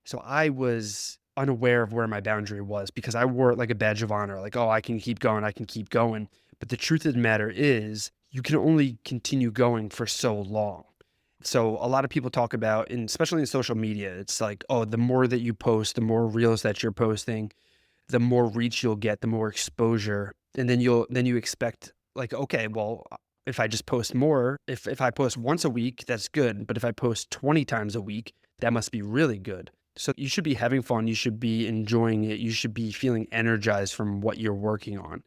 So I was unaware of where my boundary was because I wore it like a badge of honor, like, oh, I can keep going, I can keep going. But the truth of the matter is, you can only continue going for so long. So a lot of people talk about, and especially in social media, it's like, oh, the more that you post, the more reels that you're posting, the more reach you'll get, the more exposure. And then you expect like, okay, well, if I just post more, if I post once a week, that's good. But if I post 20 times a week, that must be really good. So you should be having fun. You should be enjoying it. You should be feeling energized from what you're working on.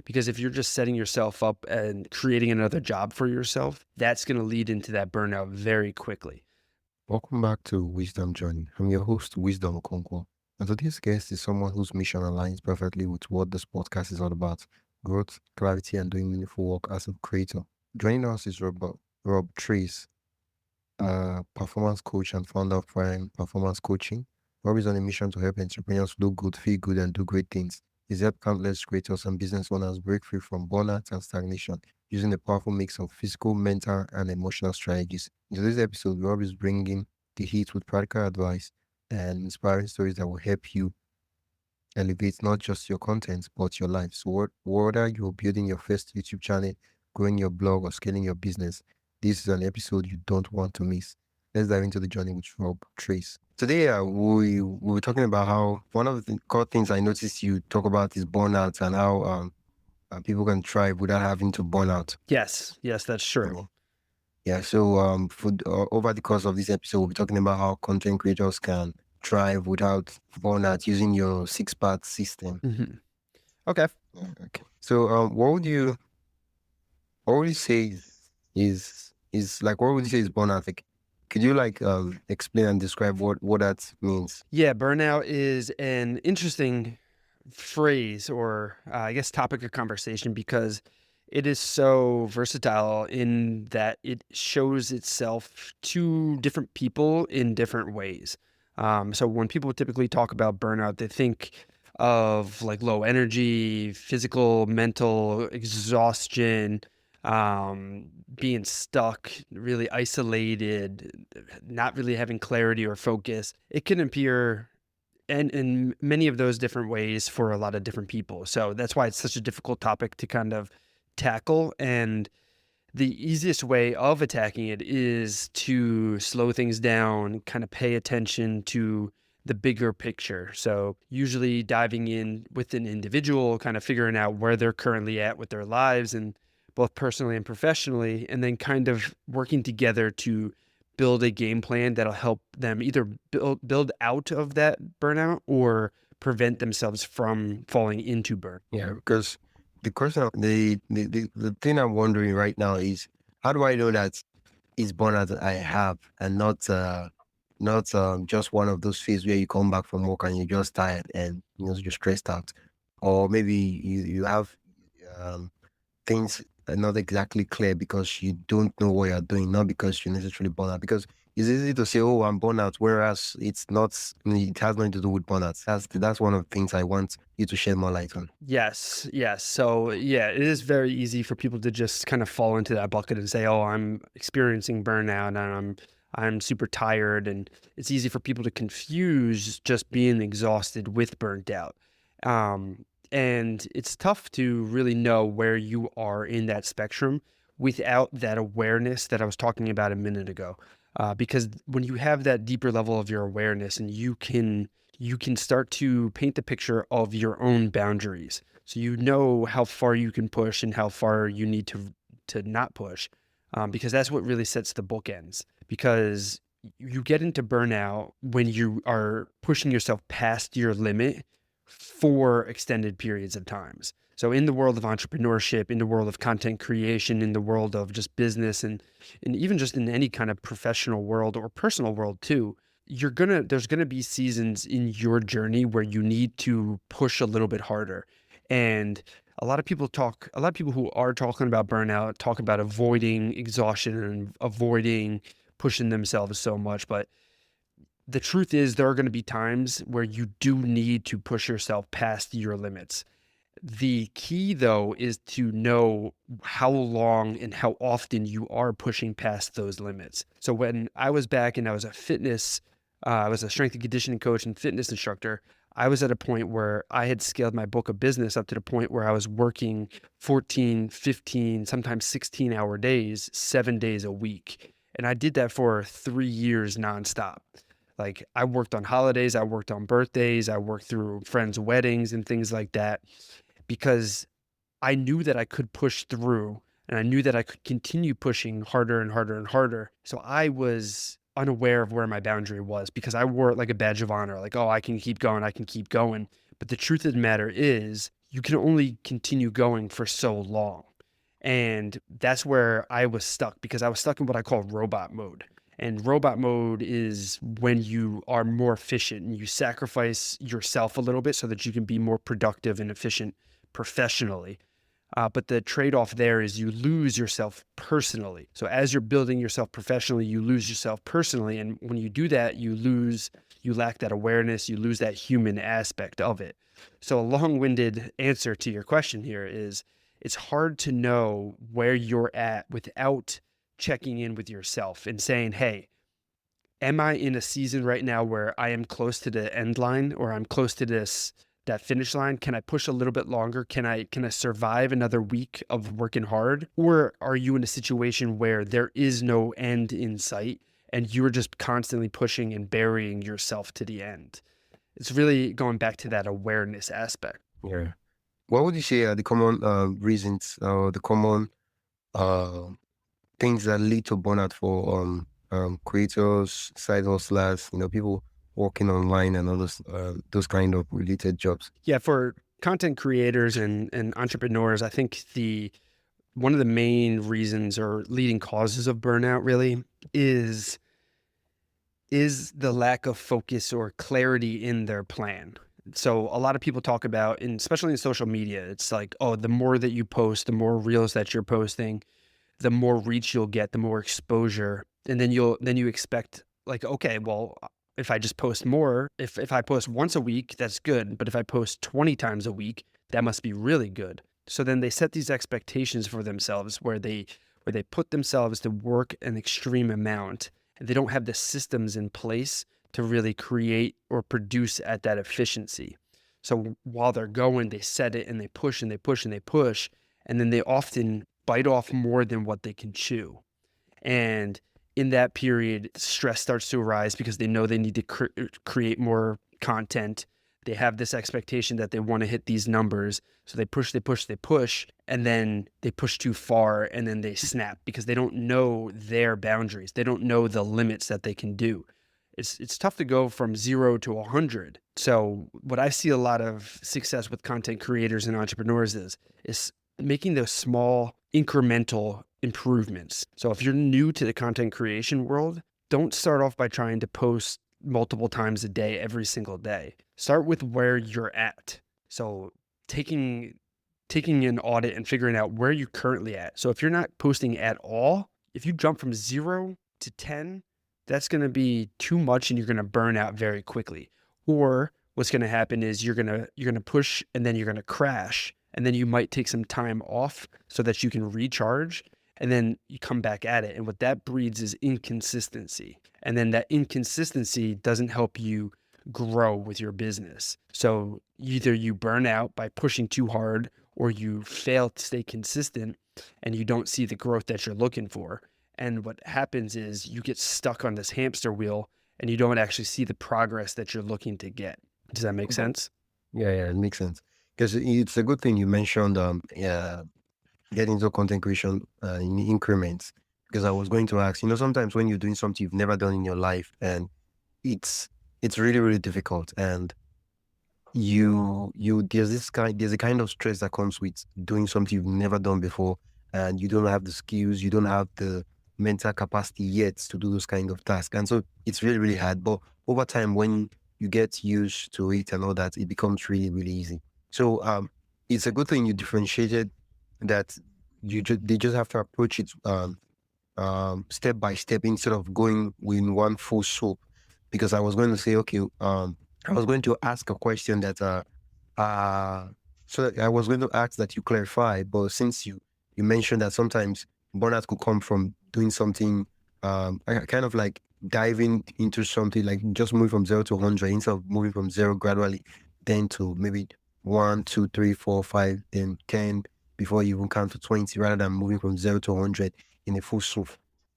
Because if you're just setting yourself up and creating another job for yourself, that's going to lead into that burnout very quickly. Welcome back to Wisdom Journey. I'm your host, Wisdom Okonkwo. And today's guest is someone whose mission aligns perfectly with what this podcast is all about: growth, clarity, and doing meaningful work as a creator. Joining us is Rob Tracz, performance coach and founder of Prime Performance Coaching. Rob is on a mission to help entrepreneurs look good, feel good, and do great things. He's helped countless creators and business owners break free from burnout and stagnation using a powerful mix of physical, mental, and emotional strategies. In today's episode, Rob is bringing the heat with practical advice and inspiring stories that will help you elevate not just your content, but your life. So, whether you're building your first YouTube channel, growing your blog, or scaling your business, this is an episode you don't want to miss. Let's dive into the journey with Rob Trace. Today, we were talking about how one of the core things I noticed you talk about is burnout and how people can thrive without having to burn out. Yes, that's true. Yeah. Yeah, so over the course of this episode, we'll be talking about how content creators can thrive without burnout using your six-part system. Mhm. Okay. Yeah, okay. So, what would you say is like, what would you say is burnout? Like, could you like explain and describe what that means? Yeah, burnout is an interesting phrase or I guess topic of conversation because it is so versatile in that it shows itself to different people in different ways. So when people typically talk about burnout, they think of like low energy, physical, mental exhaustion, being stuck, really isolated, not really having clarity or focus. It can appear and in many of those different ways for a lot of different people. So that's why it's such a difficult topic to kind of tackle. And the easiest way of attacking it is to slow things down, kind of pay attention to the bigger picture. So usually diving in with an individual, kind of figuring out where they're currently at with their lives and both personally and professionally, and then kind of working together to build a game plan that'll help them either build out of that burnout or prevent themselves from falling into burn. Yeah, because the question, the thing I'm wondering right now is, how do I know that it's burnout that I have and not just one of those phases where you come back from work and you're just tired and you're stressed out, or maybe you have um things are not exactly clear because you don't know what you're doing, not because you're necessarily burnt out. Because it's easy to say, "Oh, I'm burnt out," whereas it's not. It has nothing to do with burnout. That's one of the things I want you to shed more light on. Yes. So yeah, it is very easy for people to just kind of fall into that bucket and say, "Oh, I'm experiencing burnout and I'm super tired." And it's easy for people to confuse just being exhausted with burnt out. And it's tough to really know where you are in that spectrum without that awareness that I was talking about a minute ago. Because when you have that deeper level of your awareness and you can start to paint the picture of your own boundaries. So you know how far you can push and how far you need to not push, because that's what really sets the bookends. Because you get into burnout when you are pushing yourself past your limit for extended periods of times. So in the world of entrepreneurship, in the world of content creation, in the world of just business and even just in any kind of professional world or personal world too, there's gonna be seasons in your journey where you need to push a little bit harder. And a lot of people who are talking about burnout talk about avoiding exhaustion and avoiding pushing themselves so much. But the truth is there are going to be times where you do need to push yourself past your limits. The key, though, is to know how long and how often you are pushing past those limits. So when I was back and I was a fitness I was a strength and conditioning coach and fitness instructor. I was at a point where I had scaled my book of business up to the point where I was working 14, 15, sometimes 16-hour days, 7 days a week. And I did that for 3 years nonstop. Like I worked on holidays, I worked on birthdays, I worked through friends' weddings and things like that because I knew that I could push through and I knew that I could continue pushing harder and harder and harder. So I was unaware of where my boundary was because I wore it like a badge of honor, like, oh, I can keep going, I can keep going. But the truth of the matter is, you can only continue going for so long. And that's where I was stuck because I was stuck in what I call robot mode. And robot mode is when you are more efficient and you sacrifice yourself a little bit so that you can be more productive and efficient professionally. But the trade off there is you lose yourself personally. So as you're building yourself professionally, you lose yourself personally. And when you do that, you lack that awareness, you lose that human aspect of it. So a long-winded answer to your question here is it's hard to know where you're at without checking in with yourself and saying, hey, am I in a season right now where I am close to the end line or I'm close to that finish line? Can I push a little bit longer? Can I survive another week of working hard? Or are you in a situation where there is no end in sight and you're just constantly pushing and burying yourself to the end? It's really going back to that awareness aspect. Yeah. What would you say are the common reasons or the common uh, things that lead to burnout for creators, side hustlers, people working online and all those kind of related jobs? Yeah, for content creators and entrepreneurs, I think the one of the main reasons or leading causes of burnout really is is the lack of focus or clarity in their plan. So a lot of people talk about, and especially in social media, it's like, oh, the more that you post, the more reels that you're posting, the more reach you'll get, the more exposure. And then you expect like, okay, well, if I just post more, if I post once a week, that's good. But if I post 20 times a week, that must be really good. So then they set these expectations for themselves where they put themselves to work an extreme amount and they don't have the systems in place to really create or produce at that efficiency. So while they're going, they set it and they push and they push and they push. And then they often bite off more than what they can chew. And in that period, stress starts to arise because they know they need to create more content. They have this expectation that they want to hit these numbers. So they push, they push, they push, and then they push too far and then they snap because they don't know their boundaries. They don't know the limits that they can do. It's tough to go from 0 to 100. So what I see a lot of success with content creators and entrepreneurs is making those small incremental improvements. So if you're new to the content creation world, don't start off by trying to post multiple times a day, every single day. Start with where you're at. So taking an audit and figuring out where you're currently at. So if you're not posting at all, if you jump from 0 to 10, that's going to be too much and you're going to burn out very quickly. Or what's going to happen is you're going to push and then you're going to crash and then you might take some time off so that you can recharge and then you come back at it. And what that breeds is inconsistency. And then that inconsistency doesn't help you grow with your business. So either you burn out by pushing too hard or you fail to stay consistent and you don't see the growth that you're looking for. And what happens is you get stuck on this hamster wheel and you don't actually see the progress that you're looking to get. Does that make sense? Yeah, it makes sense. Because it's a good thing you mentioned getting into content creation in increments. Because I was going to ask, sometimes when you're doing something you've never done in your life and it's really, really difficult and there's a kind of stress that comes with doing something you've never done before and you don't have the skills, you don't have the mental capacity yet to do those kind of tasks. And so it's really, really hard. But over time, when you get used to it and all that, it becomes really, really easy. So it's a good thing you differentiated that they just have to approach it step by step instead of going in one full swoop. Because I was going to say, okay, I was going to ask a question that so I was going to ask that you clarify, but since you mentioned that sometimes burnout could come from doing something kind of like diving into something, like just moving from 0 to 100 instead of moving from zero gradually, then to maybe 1, 2, 3, 4, 5, then 10 before you even count to 20, rather than moving from 0 to 100 in a full swoop.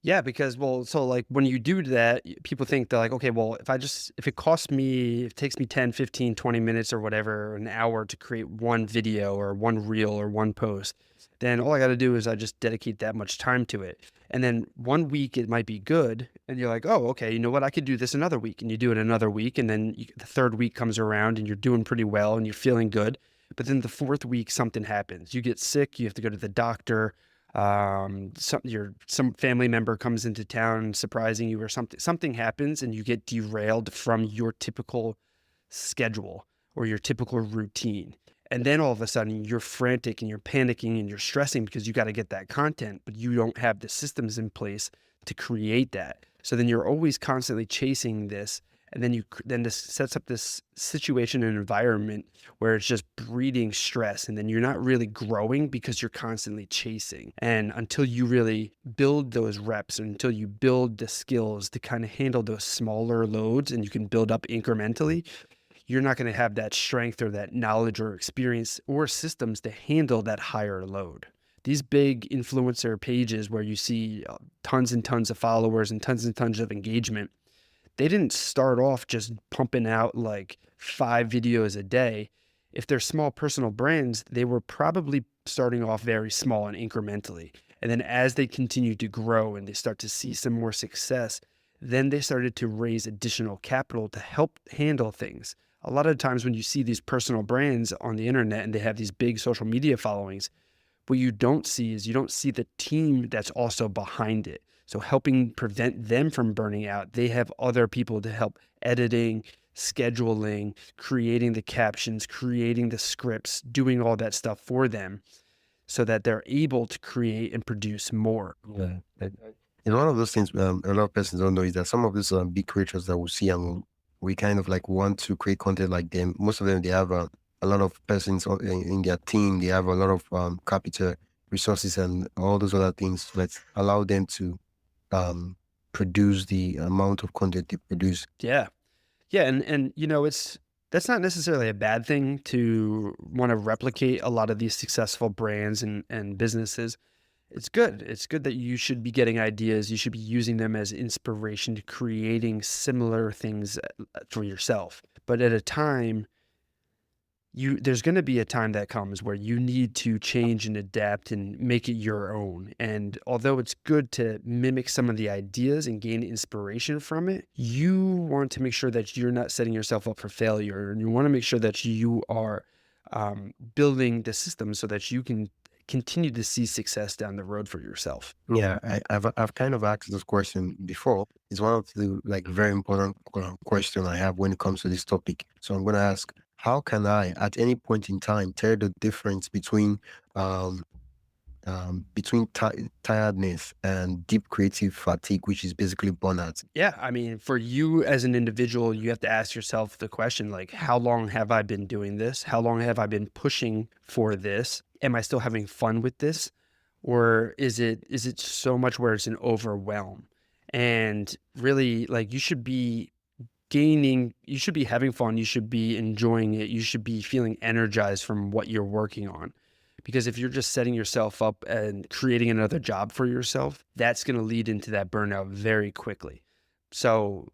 Yeah, because well, so like when you do that, people think they're like, okay, well, if it costs me, if it takes me 10, 15, 20 minutes or whatever, an hour to create one video or one reel or one post, then all I got to do is I just dedicate that much time to it. And then one week it might be good. And you're like, oh, okay, you know what? I could do this another week. And you do it another week. And then the third week comes around and you're doing pretty well and you're feeling good. But then the fourth week, something happens. You get sick. You have to go to the doctor. Some family member comes into town surprising you, or something happens and you get derailed from your typical schedule or your typical routine. And then all of a sudden you're frantic and you're panicking and you're stressing because you got to get that content, but you don't have the systems in place to create that. So then you're always constantly chasing this. And then this sets up this situation and environment where it's just breeding stress. And then you're not really growing because you're constantly chasing. And until you really build those reps, until you build the skills to kind of handle those smaller loads and you can build up incrementally, you're not going to have that strength or that knowledge or experience or systems to handle that higher load. These big influencer pages where you see tons and tons of followers and tons of engagement, they didn't start off just pumping out like 5 videos a day. If they're small personal brands, they were probably starting off very small and incrementally. And then as they continue to grow and they start to see some more success, then they started to raise additional capital to help handle things. A lot of times when you see these personal brands on the internet and they have these big social media followings, what you don't see is you don't see the team that's also behind it. So helping prevent them from burning out, they have other people to help editing, scheduling, creating the captions, creating the scripts, doing all that stuff for them so that they're able to create and produce more. Yeah. And one of those things a lot of persons don't know is that some of these big creators that we see, and we kind of like want to create content like them. Most of them, they have a lot of persons in their team. They have a lot of capital resources and all those other things that allow them to produce the amount of content they produce. Yeah. Yeah, and that's not necessarily a bad thing to want to replicate a lot of these successful brands and businesses. It's good. It's good that you should be getting ideas. You should be using them as inspiration to creating similar things for yourself. But at a time, there's going to be a time that comes where you need to change and adapt and make it your own. And although it's good to mimic some of the ideas and gain inspiration from it, you want to make sure that you're not setting yourself up for failure. And you want to make sure that you are building the system so that you can continue to see success down the road for yourself. Yeah, I've kind of asked this question before. It's one of the like very important question I have when it comes to this topic. So I'm going to ask, how can I, at any point in time, tell the difference um, between tiredness and deep creative fatigue, which is basically burnout? Yeah, I mean, for you as an individual, you have to ask yourself the question like, how long have I been doing this? How long have I been pushing for this? Am I still having fun with this? Or is it so much where it's an overwhelm? And really, like, you should be having fun, you should be enjoying it, you should be feeling energized from what you're working on. Because if you're just setting yourself up and creating another job for yourself, that's going to lead into that burnout very quickly. So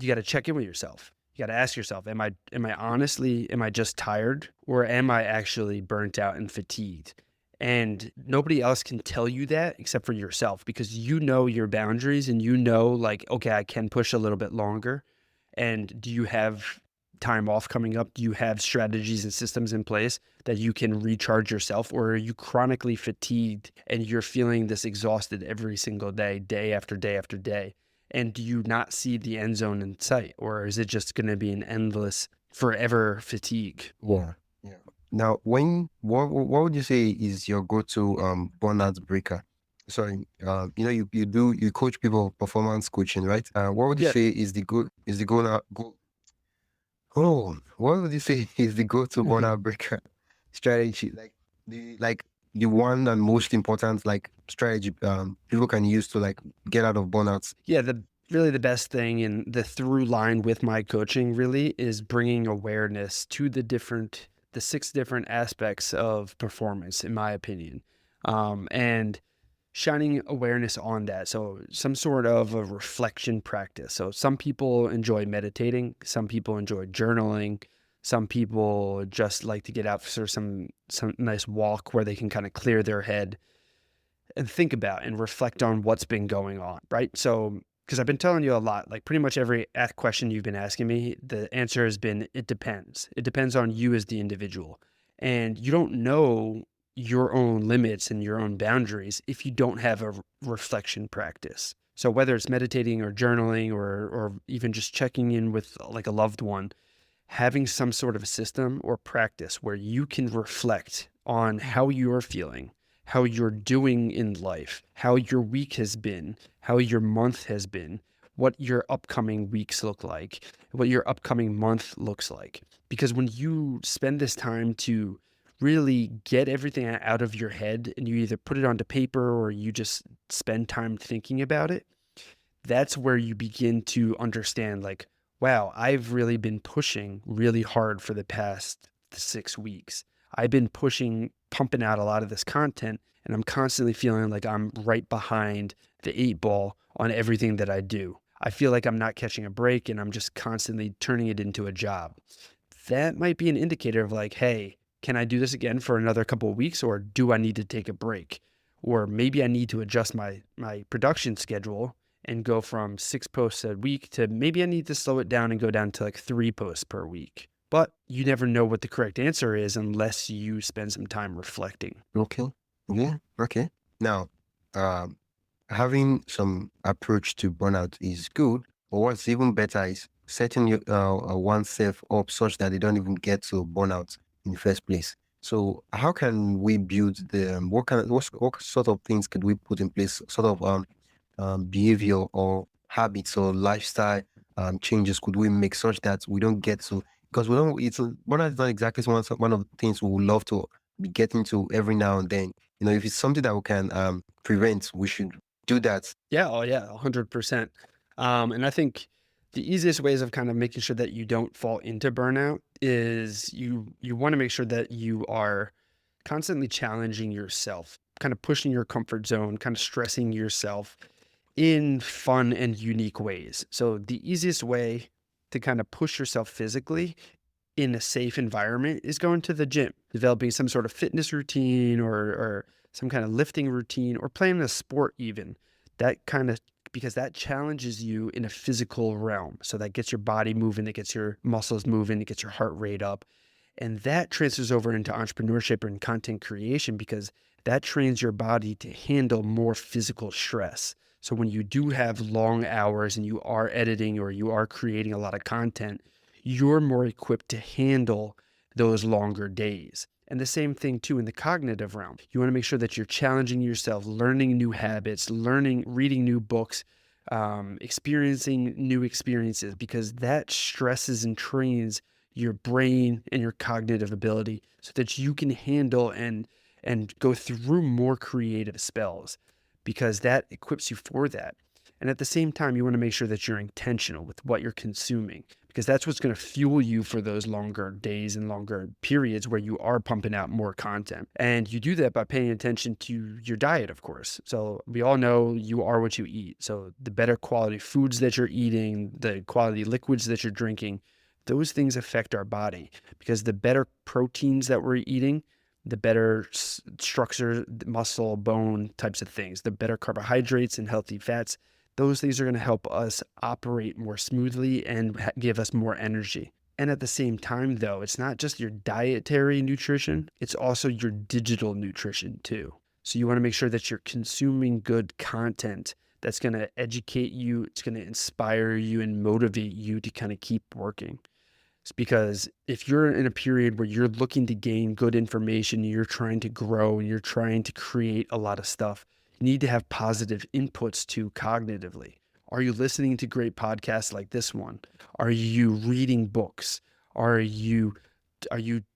you got to check in with yourself. You got to ask yourself, am I just tired, or am I actually burnt out and fatigued? And nobody else can tell you that except for yourself, because you know your boundaries and you know, like, okay, I can push a little bit longer. And do you have time off coming up? Do you have strategies and systems in place that you can recharge yourself? Or are you chronically fatigued and you're feeling this exhausted every single day, day after day after day? And do you not see the end zone in sight? Or is it just going to be an endless, forever fatigue? Yeah. Yeah. Now, what would you say is your go-to burnout breaker? Sorry, you coach people performance coaching, right? What would you Yeah. say is the go? Oh, what would you say is the go-to burnout breaker strategy? Like the one and most important like strategy people can use to like get out of burnouts. Yeah. Really the best thing and the through line with my coaching really is bringing awareness to the six different aspects of performance, in my opinion. And shining awareness on that. So some sort of a reflection practice. So some people enjoy meditating, some people enjoy journaling, some people just like to get out for some nice walk where they can kind of clear their head and think about and reflect on what's been going on, right? So because I've been telling you a lot, like pretty much every question you've been asking me, the answer has been it depends. It depends on you as the individual. And you don't know your own limits and your own boundaries if you don't have a reflection practice. So whether it's meditating or journaling or even just checking in with like a loved one, having some sort of a system or practice where you can reflect on how you're feeling, how you're doing in life, how your week has been, how your month has been, what your upcoming weeks look like, what your upcoming month looks like. Because when you spend this time to really get everything out of your head and you either put it onto paper or you just spend time thinking about it, that's where you begin to understand like, wow, I've really been pushing really hard for the past 6 weeks. I've been pushing, pumping out a lot of this content, and I'm constantly feeling like I'm right behind the eight ball on everything that I do. I feel like I'm not catching a break and I'm just constantly turning it into a job. That might be an indicator of like, hey, can I do this again for another couple of weeks or do I need to take a break? Or maybe I need to adjust my production schedule and go from 6 posts a week to maybe I need to slow it down and go down to like 3 posts per week. But you never know what the correct answer is unless you spend some time reflecting. Okay. Yeah. Okay. Now, um, having some approach to burnout is good, but what's even better is setting oneself up such that they don't even get to burnout in the first place. So, how can we build the what sort of things could we put in place? Sort of behavior or habits or lifestyle changes could we make such that we don't get to, because we don't, burnout is not exactly one of the things we would love to be getting to every now and then. If it's something that we can prevent, we should do that. Yeah, oh yeah, 100%. And I think the easiest ways of kind of making sure that you don't fall into burnout is you want to make sure that you are constantly challenging yourself, kind of pushing your comfort zone, kind of stressing yourself in fun and unique ways. So the easiest way to kind of push yourself physically in a safe environment is going to the gym, developing some sort of fitness routine or some kind of lifting routine or playing a sport even. That kind of because that challenges you in a physical realm. So that gets your body moving, it gets your muscles moving, it gets your heart rate up. And that transfers over into entrepreneurship and content creation because that trains your body to handle more physical stress. So when you do have long hours and you are editing or you are creating a lot of content, you're more equipped to handle those longer days. And the same thing too in the cognitive realm. You want to make sure that you're challenging yourself, learning new habits, reading new books, experiencing new experiences, because that stresses and trains your brain and your cognitive ability so that you can handle and go through more creative spells because that equips you for that. And at the same time, you want to make sure that you're intentional with what you're consuming because that's what's going to fuel you for those longer days and longer periods where you are pumping out more content. And you do that by paying attention to your diet, of course. So we all know you are what you eat. So the better quality foods that you're eating, the quality liquids that you're drinking, those things affect our body because the better proteins that we're eating, the better structure, muscle, bone types of things, the better carbohydrates and healthy fats, those things are going to help us operate more smoothly and give us more energy. And at the same time, though, it's not just your dietary nutrition, it's also your digital nutrition too. So you want to make sure that you're consuming good content that's going to educate you, it's going to inspire you and motivate you to kind of keep working. It's because if you're in a period where you're looking to gain good information, you're trying to grow and you're trying to create a lot of stuff, you need to have positive inputs too cognitively. Are you listening to great podcasts like this one? Are you reading books? Are you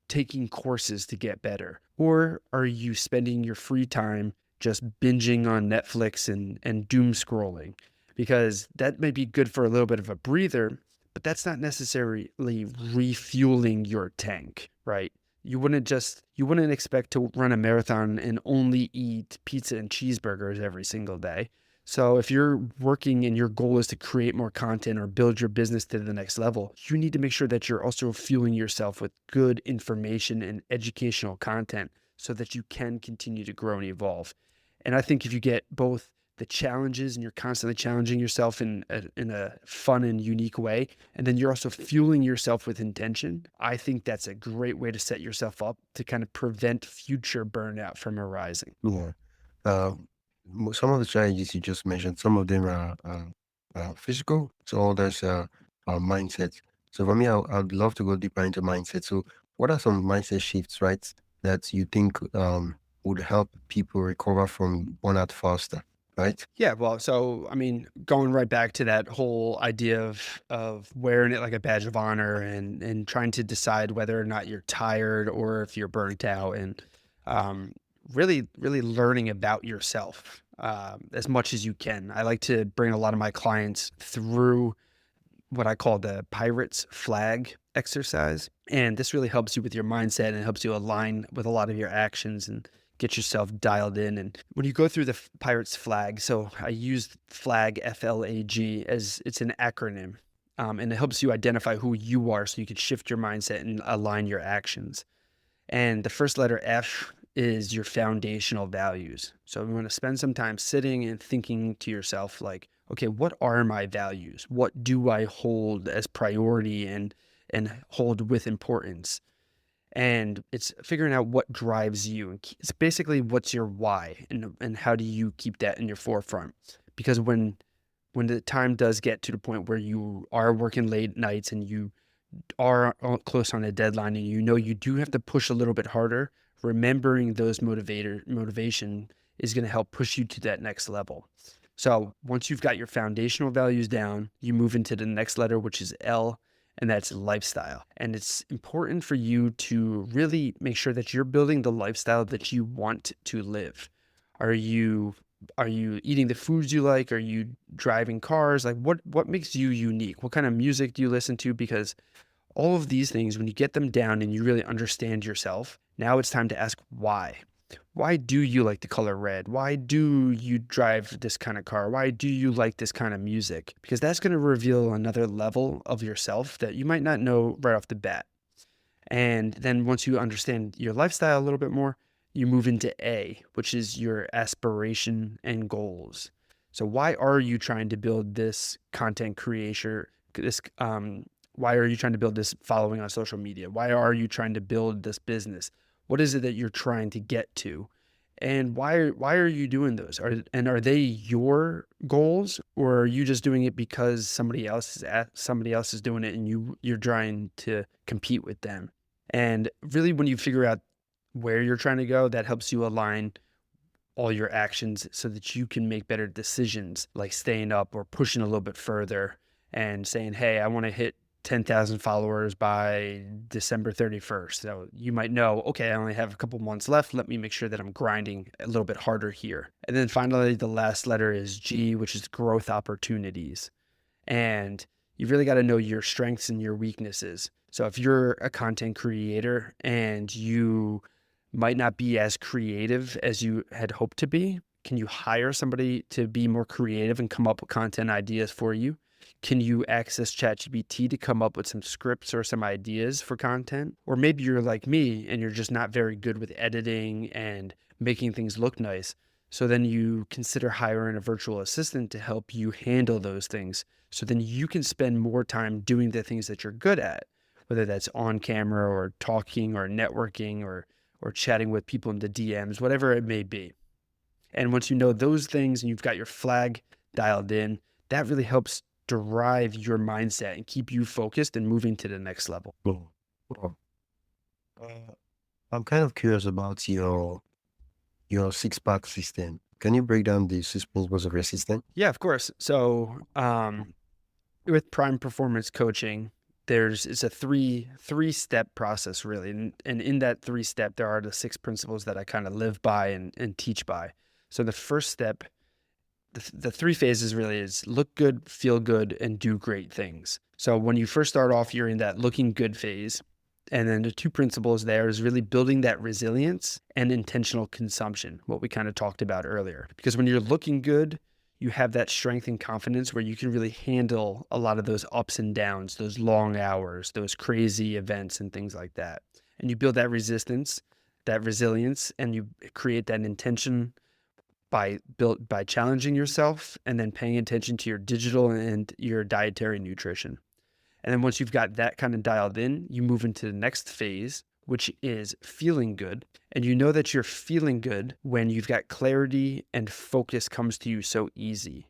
taking courses to get better? Or are you spending your free time just binging on Netflix and doom scrolling? because that may be good for a little bit of a breather, but that's not necessarily refueling your tank, right? You wouldn't expect to run a marathon and only eat pizza and cheeseburgers every single day. So if you're working and your goal is to create more content or build your business to the next level, you need to make sure that you're also fueling yourself with good information and educational content so that you can continue to grow and evolve. And I think if you get both the challenges and you're constantly challenging yourself in a fun and unique way, and then you're also fueling yourself with intention, I think that's a great way to set yourself up to kind of prevent future burnout from arising. Yeah. Uh, some of the challenges you just mentioned, some of them are physical, so others are mindset. So for me, I'd love to go deeper into mindset. So what are some mindset shifts, right, that you think would help people recover from burnout faster, right? Yeah, well, so I mean, going right back to that whole idea of wearing it like a badge of honor and trying to decide whether or not you're tired or if you're burnt out, and um, really learning about yourself as much as you can. I like to bring a lot of my clients through what I call the pirate's flag exercise. And this really helps you with your mindset and helps you align with a lot of your actions and get yourself dialed in. And when you go through the pirate's flag, so I use flag FLAG as it's an acronym. And it helps you identify who you are so you can shift your mindset and align your actions. And the first letter F is your foundational values. So we want to spend some time sitting and thinking to yourself, like, okay, what are my values? What do I hold as priority and hold with importance? And it's figuring out what drives you. And it's basically what's your why and how do you keep that in your forefront? Because when the time does get to the point where you are working late nights and you are close on a deadline and you know you do have to push a little bit harder, remembering those motivation is going to help push you to that next level. So once you've got your foundational values down, you move into the next letter, which is L, and that's lifestyle. And it's important for you to really make sure that you're building the lifestyle that you want to live. Are you are you eating the foods you like? Are you driving cars? Like what makes you unique? What kind of music do you listen to? Because all of these things, when you get them down and you really understand yourself, now it's time to ask why. Why do you like the color red? Why do you drive this kind of car? Why do you like this kind of music? Because that's going to reveal another level of yourself that you might not know right off the bat. And then once you understand your lifestyle a little bit more, you move into A, which is your aspiration and goals. So why are you trying to build this content creation, why are you trying to build this following on social media? Why are you trying to build this business? What is it that you're trying to get to? And why are you doing those? Are they your goals, or are you just doing it because somebody else is doing it and you're trying to compete with them? And really when you figure out where you're trying to go, that helps you align all your actions so that you can make better decisions, like staying up or pushing a little bit further and saying, hey, I want to hit 10,000 followers by December 31st. So you might know, okay, I only have a couple months left. Let me make sure that I'm grinding a little bit harder here. And then finally, the last letter is G, which is growth opportunities. And you really got to know your strengths and your weaknesses. So if you're a content creator and you might not be as creative as you had hoped to be, can you hire somebody to be more creative and come up with content ideas for you? Can you access ChatGPT to come up with some scripts or some ideas for content? Or maybe you're like me and you're just not very good with editing and making things look nice. So then you consider hiring a virtual assistant to help you handle those things. So then you can spend more time doing the things that you're good at, whether that's on camera or talking or networking or chatting with people in the DMs, whatever it may be. And once you know those things and you've got your flag dialed in, that really helps drive your mindset and keep you focused and moving to the next level. Cool. Cool. Uh, I'm kind of curious about your six-pack system. Can you break down the six principles of your system? Yeah, of course. So with prime performance coaching, it's a three-step process really. And in that three-step, there are the six principles that I kind of live by and teach by. So the first step the three phases really is look good, feel good, and do great things. So when you first start off, you're in that looking good phase. And then the two principles there is really building that resilience and intentional consumption, what we kind of talked about earlier. Because when you're looking good, you have that strength and confidence where you can really handle a lot of those ups and downs, those long hours, those crazy events and things like that. And you build that resilience, and you create that intention by challenging yourself and then paying attention to your digital and your dietary nutrition. And then once you've got that kind of dialed in, you move into the next phase, which is feeling good. And you know that you're feeling good when you've got clarity and focus comes to you so easy.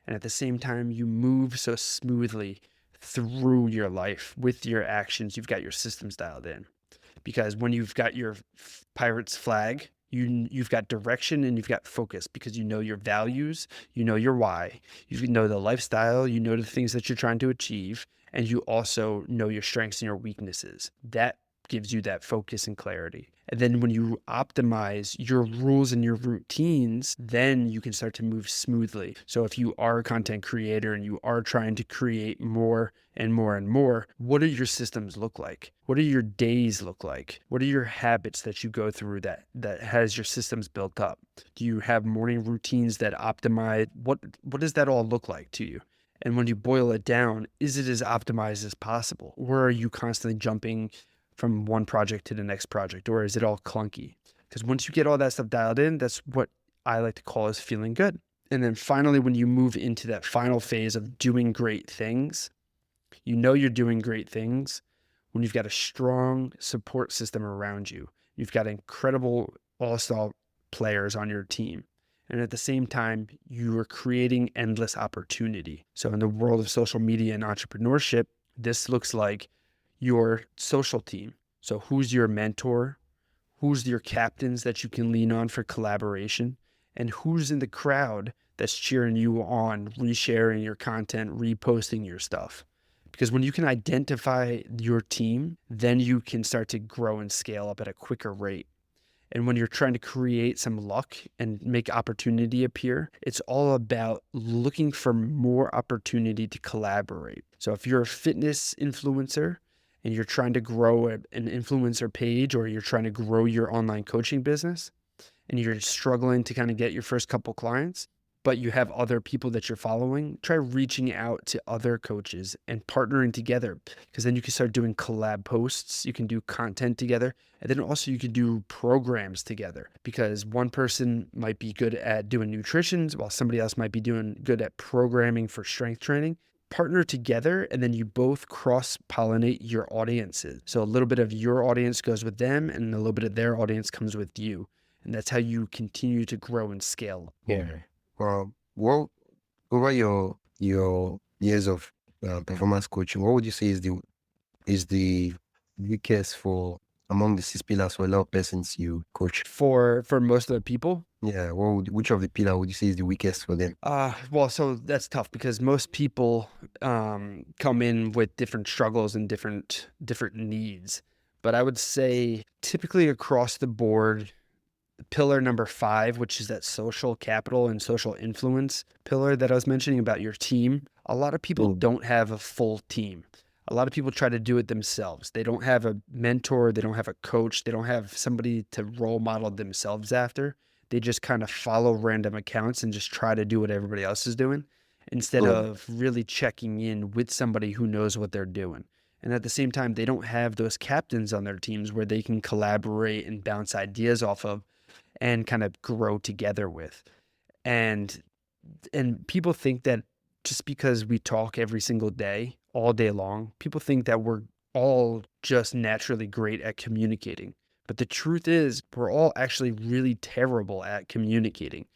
And at the same time, you move so smoothly through your life with your actions. You've got your systems dialed in. Because when you've got your pirate's flag, you've got direction and you've got focus because you know your values, you know your why, you know the lifestyle, you know the things that you're trying to achieve, and you also know your strengths and your weaknesses. That gives you that focus and clarity. And then when you optimize your rules and your routines, then you can start to move smoothly. So if you are a content creator and you are trying to create more and more and more, what do your systems look like? What do your days look like? What are your habits that you go through that has your systems built up? Do you have morning routines that optimize? What does that all look like to you? And when you boil it down, is it as optimized as possible? Or are you constantly jumping from one project to the next project? Or is it all clunky? Because once you get all that stuff dialed in, that's what I like to call as feeling good. And then finally, when you move into that final phase of doing great things, you know you're doing great things when you've got a strong support system around you. You've got incredible all-star players on your team. And at the same time, you are creating endless opportunity. So in the world of social media and entrepreneurship, this looks like your social team. So who's your mentor? Who's your captains that you can lean on for collaboration? And who's in the crowd that's cheering you on, resharing your content, reposting your stuff? Because when you can identify your team, then you can start to grow and scale up at a quicker rate. And when you're trying to create some luck and make opportunity appear, it's all about looking for more opportunity to collaborate. So if you're a fitness influencer and you're trying to grow an influencer page, or you're trying to grow your online coaching business and you're struggling to kind of get your first couple clients, but you have other people that you're following, try reaching out to other coaches and partnering together, because then you can start doing collab posts, you can do content together, and then also you can do programs together, because one person might be good at doing nutrition while somebody else might be doing good at programming for strength training. Partner together, and then you both cross-pollinate your audiences. So a little bit of your audience goes with them and a little bit of their audience comes with you. And that's how you continue to grow and scale. Yeah. Well, over your years of performance coaching, what would you say is the weakest for among the 6 pillars for a lot of persons you coach? For most of the people, Yeah. Which of the pillar would you say is the weakest for them? well, so that's tough because most people come in with different struggles and different needs. But I would say typically across the board, pillar number 5, which is that social capital and social influence pillar that I was mentioning about your team, a lot of people don't have a full team. A lot of people try to do it themselves. They don't have a mentor, they don't have a coach, they don't have somebody to role model themselves after. They just kind of follow random accounts and just try to do what everybody else is doing instead of really checking in with somebody who knows what they're doing. And at the same time, they don't have those captains on their teams where they can collaborate and bounce ideas off of and kind of grow together with. And people think that just because we talk every single day, all day long, people think that we're all just naturally great at communicating. But the truth is, we're all actually really terrible at communicating.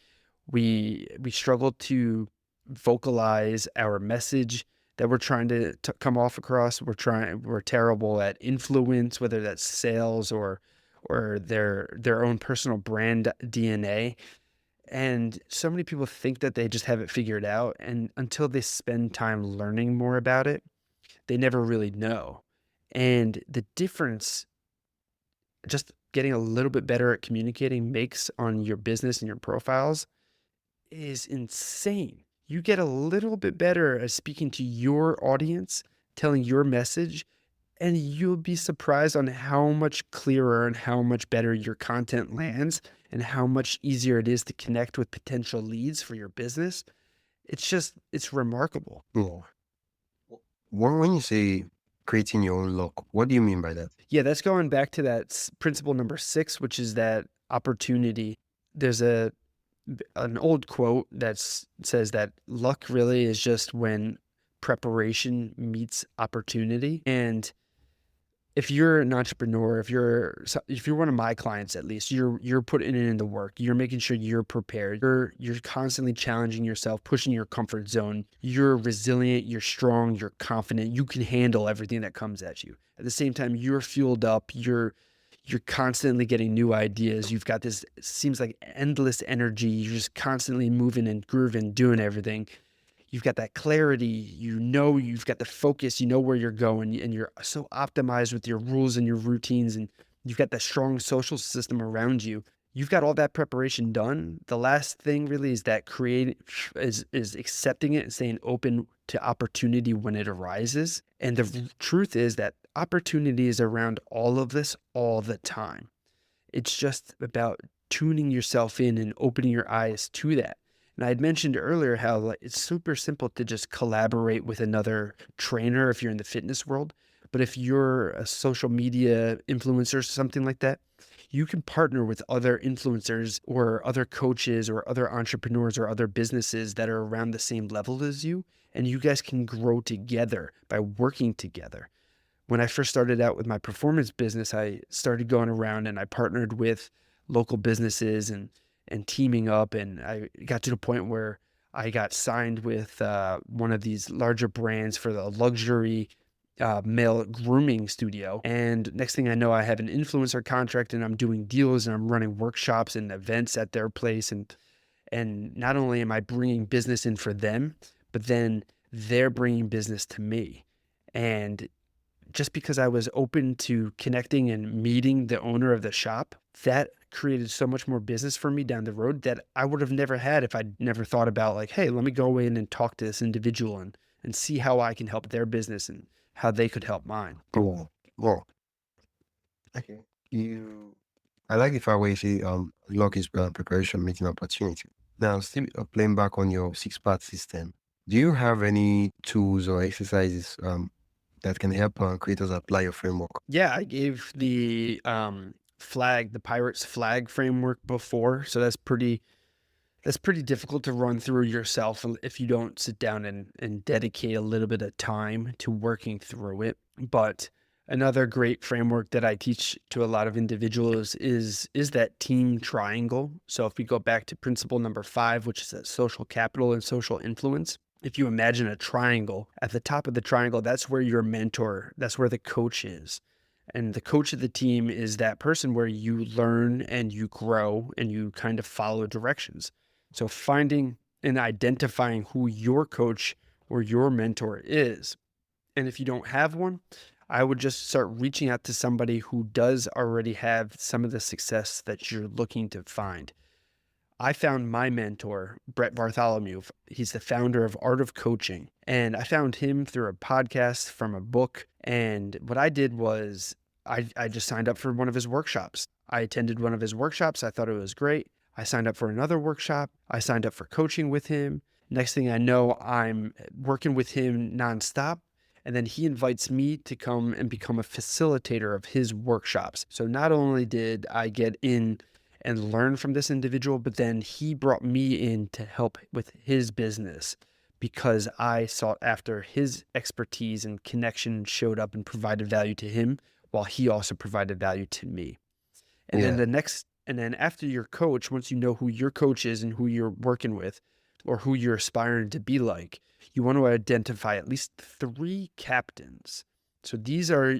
We struggle to vocalize our message that we're trying to come off across. We're terrible at influence, whether that's sales or their own personal brand DNA. And so many people think that they just have it figured out, and until they spend time learning more about it, they never really know. And the difference just getting a little bit better at communicating makes on your business and your profiles is insane. You get a little bit better at speaking to your audience, telling your message, and you'll be surprised on how much clearer and how much better your content lands and how much easier it is to connect with potential leads for your business. It's remarkable. Yeah. When you say creating your own luck, what do you mean by that? Yeah, that's going back to that principle number 6, which is that opportunity. There's an old quote that says that luck really is just when preparation meets opportunity. And if you're an entrepreneur, if you're one of my clients, at least you're putting in the work. You're making sure you're prepared. You're constantly challenging yourself, pushing your comfort zone. You're resilient. You're strong. You're confident. You can handle everything that comes at you. At the same time, you're fueled up. You're constantly getting new ideas. You've got this, it seems like endless energy. You're just constantly moving and grooving, doing everything. You've got that clarity, you've got the focus, you know where you're going, and you're so optimized with your rules and your routines, and you've got that strong social system around you. You've got all that preparation done. The last thing really is that is accepting it and staying open to opportunity when it arises. And the truth is that opportunity is around all of this all the time. It's just about tuning yourself in and opening your eyes to that. And I had mentioned earlier how like, it's super simple to just collaborate with another trainer if you're in the fitness world. But if you're a social media influencer, something like that, you can partner with other influencers or other coaches or other entrepreneurs or other businesses that are around the same level as you. And you guys can grow together by working together. When I first started out with my performance business, I started going around and I partnered with local businesses and teaming up. And I got to the point where I got signed with one of these larger brands for the luxury male grooming studio. And next thing I know, I have an influencer contract and I'm doing deals and I'm running workshops and events at their place. And not only am I bringing business in for them, but then they're bringing business to me. And just because I was open to connecting and meeting the owner of the shop, that created so much more business for me down the road that I would have never had if I'd never thought about like, hey, let me go in and talk to this individual and see how I can help their business and how they could help mine. Cool. Well, okay. I like the fact where you say luck is preparation meeting opportunity. Now, still playing back on your 6-part system, do you have any tools or exercises that can help creators apply your framework? Yeah, I gave the the Pirates flag framework before. So that's pretty difficult to run through yourself if you don't sit down and dedicate a little bit of time to working through it. But another great framework that I teach to a lot of individuals is that team triangle. So if we go back to principle number 5, which is that social capital and social influence, if you imagine a triangle, at the top of the triangle, that's where your mentor, that's where the coach is. And the coach of the team is that person where you learn and you grow and you kind of follow directions. So finding and identifying who your coach or your mentor is. And if you don't have one, I would just start reaching out to somebody who does already have some of the success that you're looking to find. I found my mentor, Brett Bartholomew. He's the founder of Art of Coaching. And I found him through a podcast from a book. And what I did was I just signed up for one of his workshops. I attended one of his workshops. I thought it was great. I signed up for another workshop. I signed up for coaching with him. Next thing I know, I'm working with him nonstop. And then he invites me to come and become a facilitator of his workshops. So not only did I get in and learn from this individual, but then he brought me in to help with his business because I sought after his expertise and connection, showed up and provided value to him while he also provided value to me. And Yeah. then after your coach, once you know who your coach is and who you're working with or who you're aspiring to be like, you want to identify at least 3 captains. So these are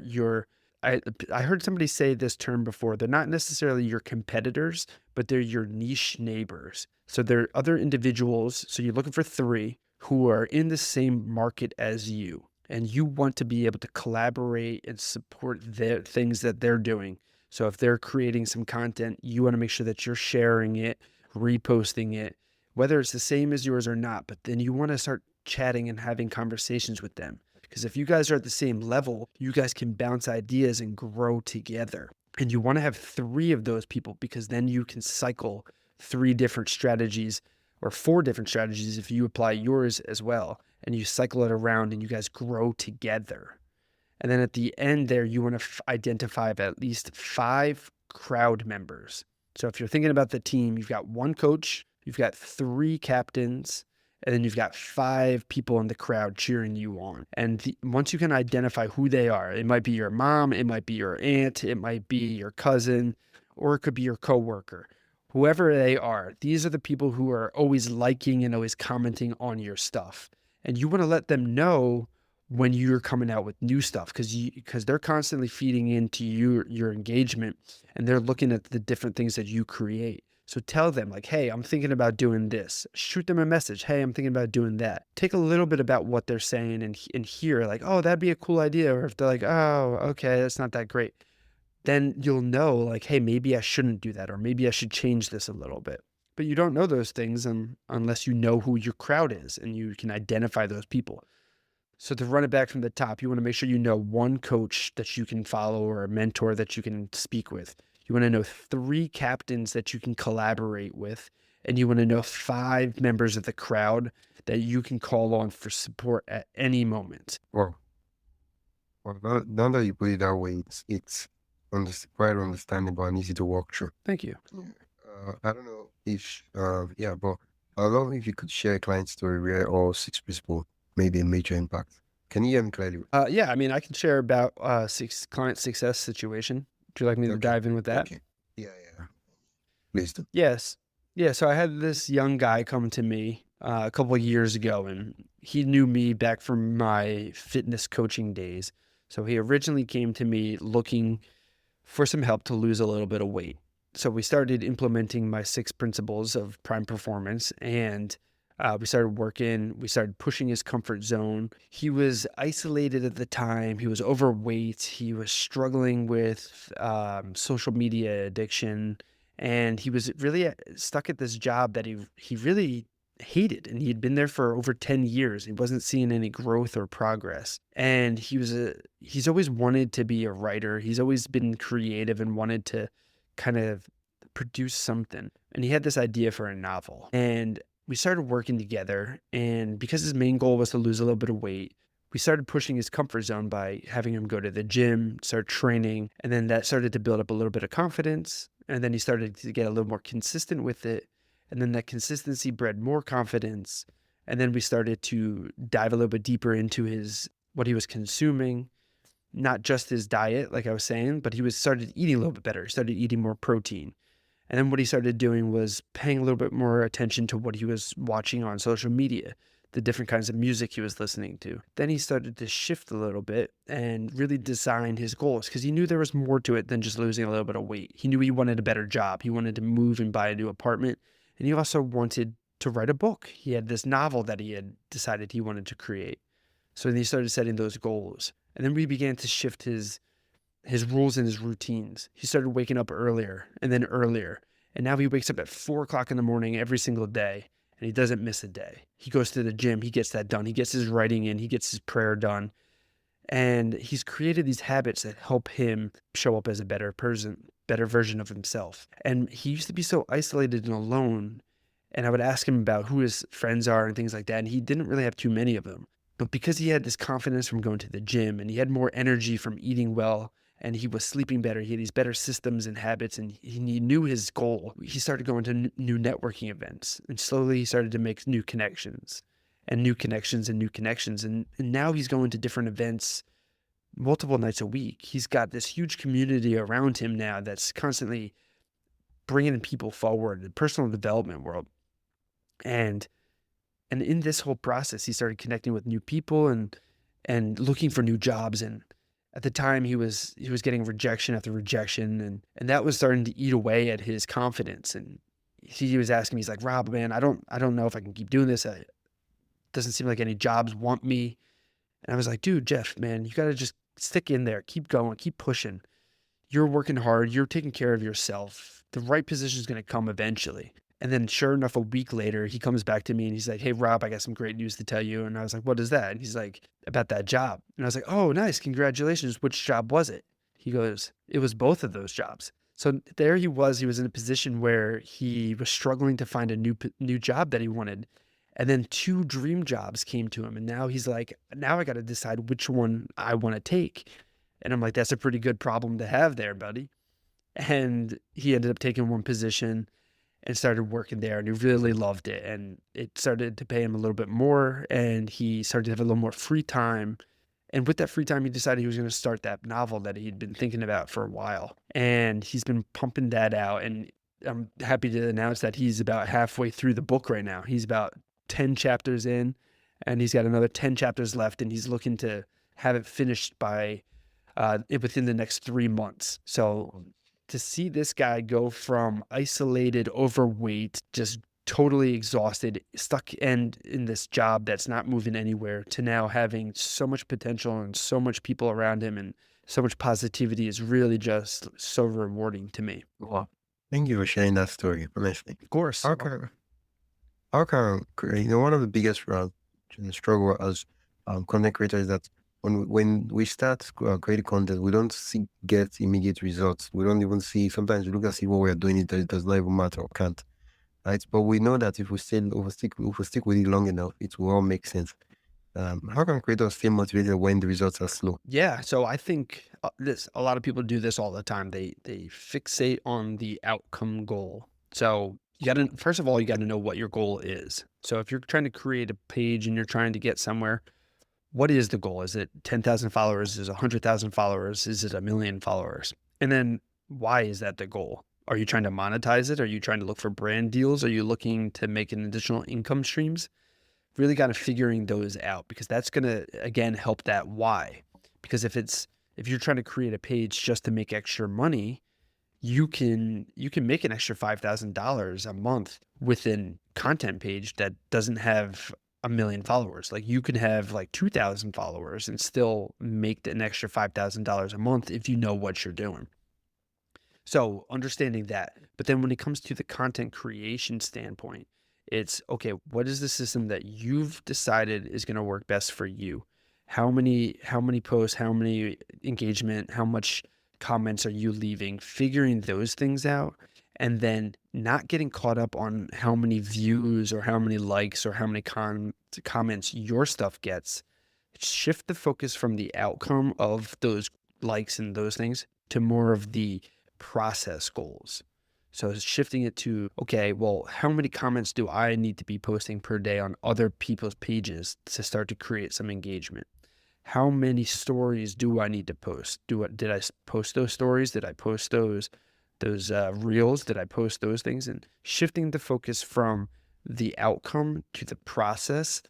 I heard somebody say this term before. They're not necessarily your competitors, but they're your niche neighbors. So they're other individuals. So you're looking for 3 who are in the same market as you, and you want to be able to collaborate and support their things that they're doing. So if they're creating some content, you want to make sure that you're sharing it, reposting it, whether it's the same as yours or not, but then you want to start chatting and having conversations with them. Because if you guys are at the same level, you guys can bounce ideas and grow together. And you want to have 3 of those people, because then you can cycle 3 different strategies or 4 different strategies if you apply yours as well. And you cycle it around and you guys grow together. And then at the end there, you want to identify at least 5 crowd members. So if you're thinking about the team, you've got 1 coach, you've got 3 captains, and then you've got 5 people in the crowd cheering you on. And once you can identify who they are, it might be your mom, it might be your aunt, it might be your cousin, or it could be your coworker. Whoever they are, these are the people who are always liking and always commenting on your stuff. And you want to let them know when you're coming out with new stuff, because they're constantly feeding into your engagement, and they're looking at the different things that you create. So tell them like, hey, I'm thinking about doing this. Shoot them a message. Hey, I'm thinking about doing that. Take a little bit about what they're saying and hear like, oh, that'd be a cool idea. Or if they're like, oh, okay, that's not that great, then you'll know like, hey, maybe I shouldn't do that, or maybe I should change this a little bit. But you don't know those things unless you know who your crowd is and you can identify those people. So to run it back from the top, you want to make sure you know 1 coach that you can follow or a mentor that you can speak with. You want to know 3 captains that you can collaborate with. And you want to know 5 members of the crowd that you can call on for support at any moment. Well, now that you put it that way, it's quite understandable and easy to walk through. Thank you. I don't know if, yeah, but I'd love if you could share a client story where all 6 principles made a major impact. Can you hear me clearly? Yeah, I mean, I can share about 6 client success situation. Would you like me to Okay. dive in with that? Okay. Yeah, yeah. Please do. Yes. Yeah. So I had this young guy come to me a couple of years ago, and he knew me back from my fitness coaching days. So he originally came to me looking for some help to lose a little bit of weight. So we started implementing my 6 principles of prime performance, and we started pushing his comfort zone. He was isolated at the time. He was overweight. He was struggling with social media addiction. And he was really stuck at this job that he really hated. And he had been there for over 10 years. He wasn't seeing any growth or progress. And he's always wanted to be a writer. He's always been creative and wanted to kind of produce something. And he had this idea for a novel. And we started working together, and because his main goal was to lose a little bit of weight, we started pushing his comfort zone by having him go to the gym, start training, and then that started to build up a little bit of confidence, and then he started to get a little more consistent with it, and then that consistency bred more confidence, and then we started to dive a little bit deeper into what he was consuming, not just his diet, like I was saying, but he started eating a little bit better. He started eating more protein. And then what he started doing was paying a little bit more attention to what he was watching on social media, the different kinds of music he was listening to. Then he started to shift a little bit and really design his goals, because he knew there was more to it than just losing a little bit of weight. He knew he wanted a better job. He wanted to move and buy a new apartment. And he also wanted to write a book. He had this novel that he had decided he wanted to create. So then he started setting those goals. And then we began to shift his rules and his routines. He started waking up earlier and then earlier. And now he wakes up at 4 o'clock in the morning every single day, and he doesn't miss a day. He goes to the gym. He gets that done. He gets his writing in. He gets his prayer done. And he's created these habits that help him show up as a better person, better version of himself. And he used to be so isolated and alone. And I would ask him about who his friends are and things like that. And he didn't really have too many of them. But because he had this confidence from going to the gym, and he had more energy from eating well, and he was sleeping better, he had these better systems and habits, and he knew his goal, he started going to new networking events. And slowly he started to make new connections and new connections and new connections. And now he's going to different events multiple nights a week. He's got this huge community around him now that's constantly bringing people forward, the personal development world. And in this whole process, he started connecting with new people and looking for new jobs. And at the time, he was getting rejection after rejection, and that was starting to eat away at his confidence. And he was asking me, he's like, Rob, man, I don't know if I can keep doing this. It doesn't seem like any jobs want me. And I was like, dude, Jeff, man, you got to just stick in there, keep going, keep pushing. You're working hard. You're taking care of yourself. The right position is going to come eventually. And then sure enough, a week later, he comes back to me and he's like, "Hey, Rob, I got some great news to tell you." And I was like, "What is that?" And he's like, "About that job." And I was like, "Oh, nice. Congratulations. Which job was it?" He goes, "It was both of those jobs." So there he was. He was in a position where he was struggling to find a new job that he wanted. And then two dream jobs came to him. And now he's like, now I got to decide which one I want to take. And I'm like, that's a pretty good problem to have there, buddy. And he ended up taking one position and started working there, and he really loved it, and it started to pay him a little bit more, and he started to have a little more free time. And with that free time, he decided he was going to start that novel that he'd been thinking about for a while, and he's been pumping that out. And I'm happy to announce that he's about halfway through the book right now. He's about 10 chapters in, and he's got another 10 chapters left, and he's looking to have it finished by within the next 3 months. So to see this guy go from isolated, overweight, just totally exhausted, stuck and in this job that's not moving anywhere, to now having so much potential and so much people around him and so much positivity is really just so rewarding to me. Wow. Thank you for sharing that story, honestly. Of course. How can, how can, one of the biggest struggle as content creators is that when we start creating content, we don't get immediate results. We don't even see, sometimes we look and see what we're doing, it does not even matter or can't. Right? But we know that if we stick with it long enough, it will all make sense. How can creators stay motivated when the results are slow? Yeah, so I think a lot of people do this all the time. They fixate on the outcome goal. So you got to first of all you got to know what your goal is. So if you're trying to create a page and you're trying to get somewhere, what is the goal? Is it 10,000 followers? Is it 100,000 followers? Is it 1 million followers? And then why is that the goal? Are you trying to monetize it? Are you trying to look for brand deals? Are you looking to make an additional income streams? Really kind of figuring those out, because that's going to, again, help that why. Because if you're trying to create a page just to make extra money, you can make an extra $5,000 a month with a content page that doesn't have 1 million followers. Like you could have like 2,000 followers and still make an extra $5,000 a month if you know what you're doing. So understanding that. But then when it comes to the content creation standpoint, it's okay, what is the system that you've decided is going to work best for you? How many posts, how many engagement, how much comments are you leaving? Figuring those things out, and then not getting caught up on how many views or how many likes or how many comments your stuff gets. Shift the focus from the outcome of those likes and those things to more of the process goals. So shifting it to, okay, well, how many comments do I need to be posting per day on other people's pages to start to create some engagement? How many stories do I need to post? Did I post those stories? Did I post those reels? Did I post those things? And shifting the focus from the outcome to the process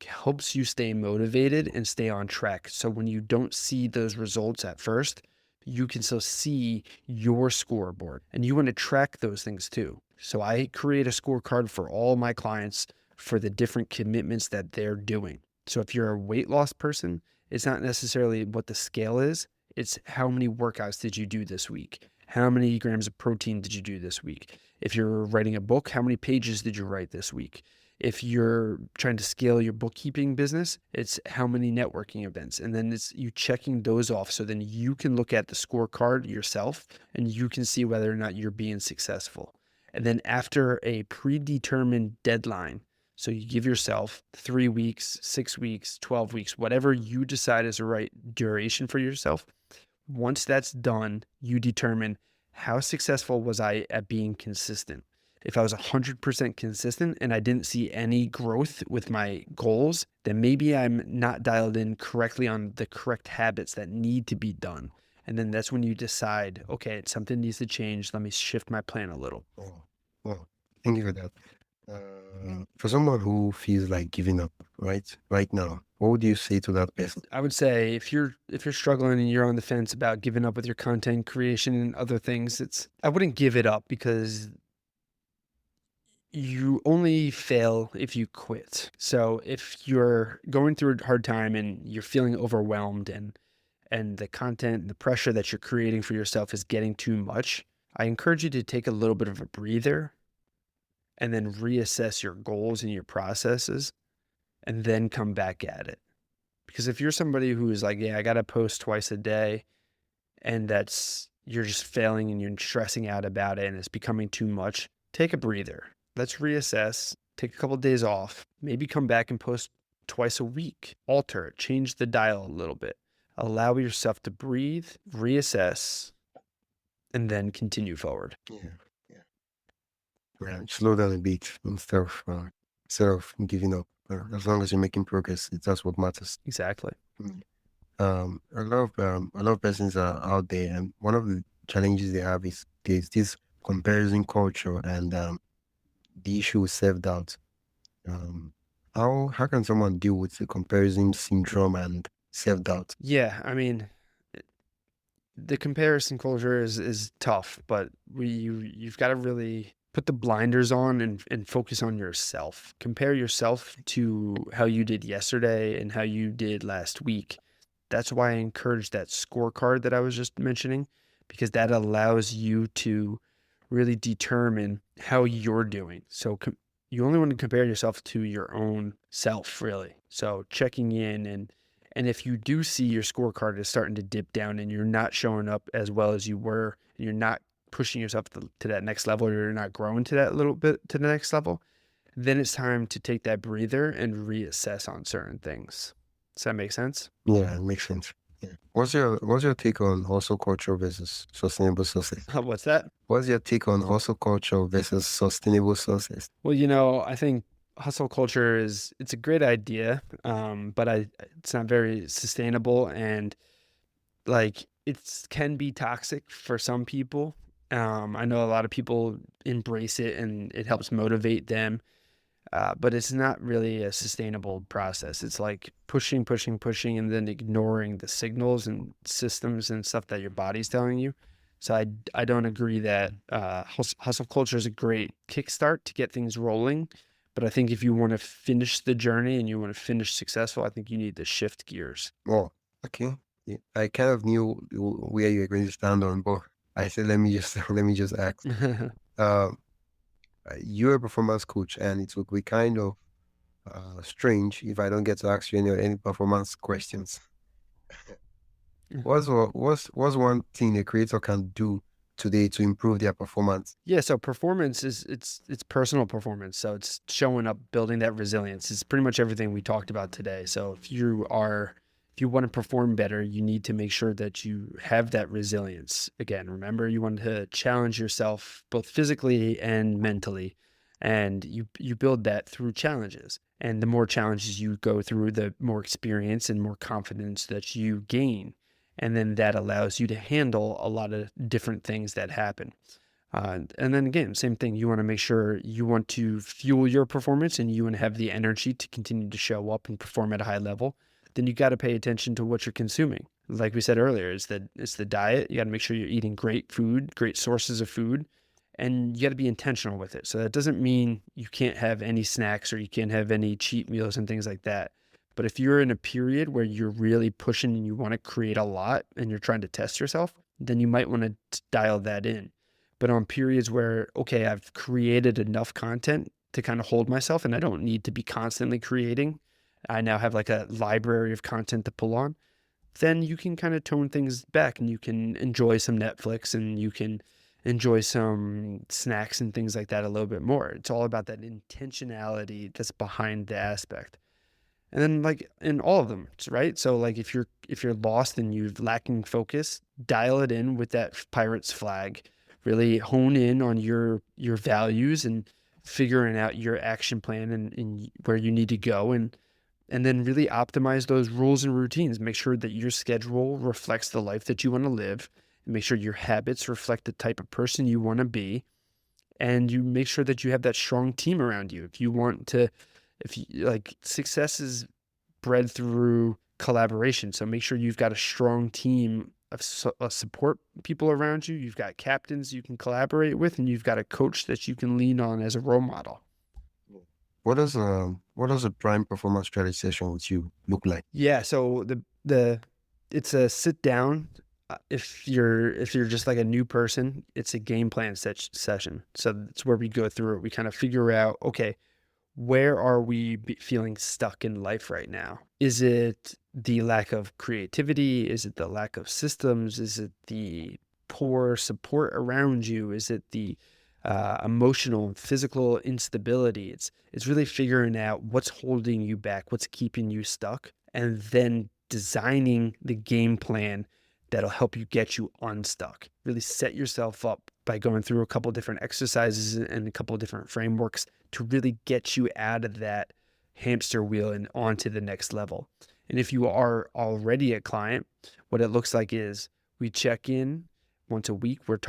helps you stay motivated and stay on track. So when you don't see those results at first, you can still see your scoreboard, and you want to track those things too. So I create a scorecard for all my clients for the different commitments that they're doing. So if you're a weight loss person, it's not necessarily what the scale is. It's how many workouts did you do this week? How many grams of protein did you do this week? If you're writing a book, how many pages did you write this week? If you're trying to scale your bookkeeping business, it's how many networking events. And then it's you checking those off. So then you can look at the scorecard yourself and you can see whether or not you're being successful. And then after a predetermined deadline, so you give yourself 3 weeks, 6 weeks, 12 weeks, whatever you decide is the right duration for yourself. Once that's done, you determine how successful was I at being consistent. If I was 100% consistent and I didn't see any growth with my goals, then maybe I'm not dialed in correctly on the correct habits that need to be done. And then that's when you decide, okay, something needs to change. Let me shift my plan a little. Oh, well, thank you for that. For someone who feels like giving up, right now, what would you say to that person? I would say if you're struggling and you're on the fence about giving up with your content creation and other things, I wouldn't give it up, because you only fail if you quit. So if you're going through a hard time and you're feeling overwhelmed, and the content and the pressure that you're creating for yourself is getting too much, I encourage you to take a little bit of a breather and then reassess your goals and your processes and then come back at it. Because if you're somebody who is like, yeah, I got to post twice a day and you're just failing and you're stressing out about it and it's becoming too much, take a breather. Let's reassess, take a couple of days off, maybe come back and post twice a week, alter it, change the dial a little bit, allow yourself to breathe, reassess, and then continue forward. Yeah. Yeah. Right. Slow down a bit instead of giving up. As long as you're making progress, that's what matters. Exactly. Mm. A lot of persons are out there, and one of the challenges they have is there's this comparison culture and the issue with self doubt. Um, how can someone deal with the comparison syndrome and self doubt? Yeah, I mean, the comparison culture is tough, but you've got to really put the blinders on and focus on yourself. Compare yourself to how you did yesterday and how you did last week. That's why I encourage that scorecard that I was just mentioning, because that allows you to really determine how you're doing. So you only want to compare yourself to your own self, really. So checking in and if you do see your scorecard is starting to dip down and you're not showing up as well as you were, and you're not pushing yourself to that next level, or you're not growing to that little bit to the next level, then it's time to take that breather and reassess on certain things. Does that make sense? Yeah, it makes sense. Yeah. What's your take on hustle culture versus sustainable success? What's that? What's your take on hustle culture versus sustainable success? Well, I think hustle culture it's a great idea, but it's not very sustainable, and like can be toxic for some people. I know a lot of people embrace it and it helps motivate them, but it's not really a sustainable process. It's like pushing, pushing, pushing, and then ignoring the signals and systems and stuff that your body's telling you. So I don't agree that hustle culture is a great kickstart to get things rolling. But I think if you want to finish the journey and you want to finish successful, I think you need to shift gears. Oh, okay. Yeah. I kind of knew where you were going to stand on, but I said let me just let me just ask. Um, you're a performance coach, and it would be kind of strange if I don't get to ask you any performance questions. What's one thing a creator can do today to improve their performance? Yeah, so performance is it's personal performance. So it's showing up, building that resilience. It's pretty much everything we talked about today. So if you want to perform better, you need to make sure that you have that resilience. Again, remember you want to challenge yourself both physically and mentally. And you build that through challenges. And the more challenges you go through, the more experience and more confidence that you gain. And then that allows you to handle a lot of different things that happen. And then again, same thing. You want to make sure you want to fuel your performance and you want to have the energy to continue to show up and perform at a high level. Then you got to pay attention to what you're consuming. Like we said earlier, it's the diet. You got to make sure you're eating great food, great sources of food, and you got to be intentional with it. So that doesn't mean you can't have any snacks or you can't have any cheat meals and things like that. But if you're in a period where you're really pushing and you want to create a lot and you're trying to test yourself, then you might want to dial that in. But on periods where, okay, I've created enough content to kind of hold myself and I don't need to be constantly creating, I now have like a library of content to pull on, then you can kind of tone things back and you can enjoy some Netflix and you can enjoy some snacks and things like that a little bit more. It's all about that intentionality that's behind the aspect. And then like in all of them, right? So like if you're lost and you're lacking focus, dial it in with that pirate's flag. Really hone in on your values and figuring out your action plan and where you need to go and then really optimize those rules and routines. Make sure that your schedule reflects the life that you want to live, and make sure your habits reflect the type of person you want to be, and you make sure that you have that strong team around you. If you like, success is bred through collaboration. So make sure you've got a strong team of support people around you. You've got captains you can collaborate with, and you've got a coach that you can lean on as a role model. What does a prime performance strategy session with you look like? Yeah. So it's a sit down if you're just like a new person, it's a game plan session. So that's where we go through it. We kind of figure out, okay, where are we feeling stuck in life right now? Is it the lack of creativity? Is it the lack of systems? Is it the poor support around you? Is it the emotional and physical instability? It's really figuring out what's holding you back, what's keeping you stuck, and then designing the game plan that'll help you get you unstuck. Really set yourself up by going through a couple different exercises and a couple different frameworks to really get you out of that hamster wheel and onto the next level. And if you are already a client, what it looks like is we check in once a week. We're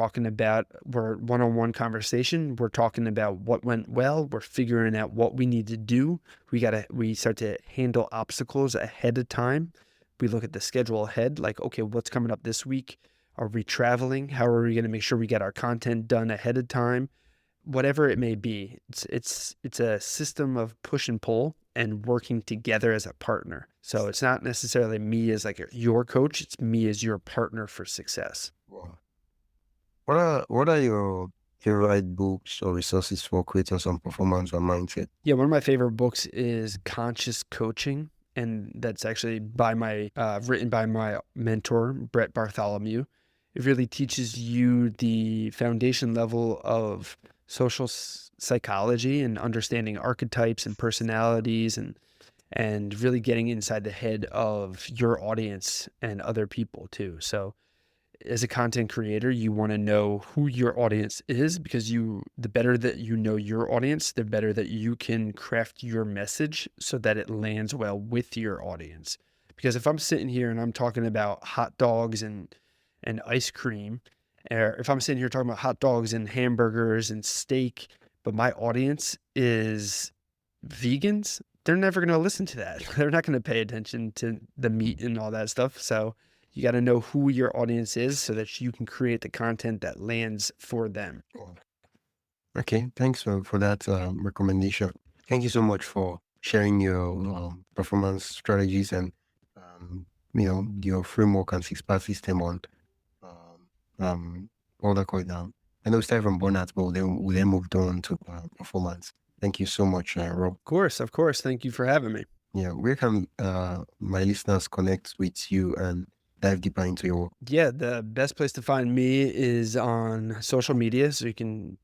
one-on-one conversation. We're talking about what went well. We're figuring out what we need to do. We start to handle obstacles ahead of time. We look at the schedule ahead, like, okay, what's coming up this week? Are we traveling? How are we going to make sure we get our content done ahead of time? Whatever it may be, it's a system of push and pull and working together as a partner. So it's not necessarily me as like your coach, it's me as your partner for success. Wow. What are your favorite books or resources for creating some performance or mindset? Yeah, one of my favorite books is Conscious Coaching, and that's actually written by my mentor, Brett Bartholomew. It really teaches you the foundation level of social psychology and understanding archetypes and personalities and really getting inside the head of your audience and other people too. So as a content creator, you want to know who your audience is because the better that you know your audience, the better that you can craft your message so that it lands well with your audience. Because if I'm sitting here and I'm talking about hot dogs and ice cream, or if I'm sitting here talking about hot dogs and hamburgers and steak, but my audience is vegans, they're never going to listen to that. They're not going to pay attention to the meat and all that stuff. So you got to know who your audience is so that you can create the content that lands for them. Wow. Okay, thanks for that recommendation. Thank you so much for sharing your performance strategies and um, your framework and 6 part system on all that call it down. I know we started from burnout, but we then moved on to performance. Thank you so much, Rob. Of course. Thank you for having me. Yeah, where can my listeners connect with you and dive deeper into your work? Yeah, the best place to find me is on social media. So you can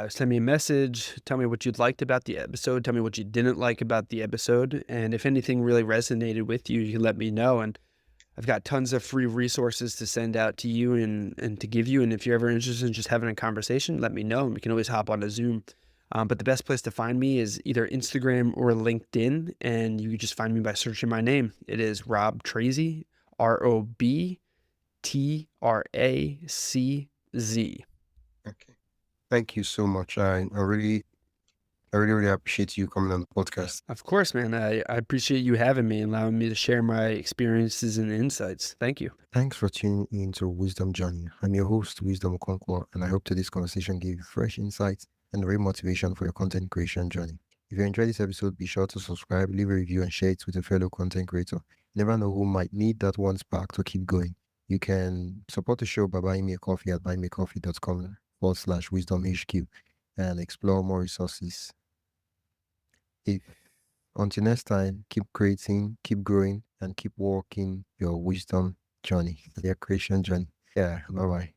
send me a message, tell me what you liked about the episode, tell me what you didn't like about the episode. And if anything really resonated with you, you can let me know. And I've got tons of free resources to send out to you and to give you. And if you're ever interested in just having a conversation, let me know. And we can always hop on a Zoom. But the best place to find me is either Instagram or LinkedIn. And you can just find me by searching my name. It is Rob Tracz, ROBTRACZ. Okay. Thank you so much. I really appreciate you coming on the podcast. Of course, man. I appreciate you having me and allowing me to share my experiences and insights. Thank you. Thanks for tuning in to Wisdom Journey. I'm your host, Wisdom Okonkwo, and I hope today's conversation gave you fresh insights and real motivation for your content creation journey. If you enjoyed this episode, be sure to subscribe, leave a review, and share it with a fellow content creator. You never know who might need that one spark to keep going. You can support the show by buying me a coffee at buymeacoffee.com/wisdomhq and explore more resources. Until next time, keep creating, keep growing, and keep walking your wisdom journey, your creation journey. Yeah, bye bye.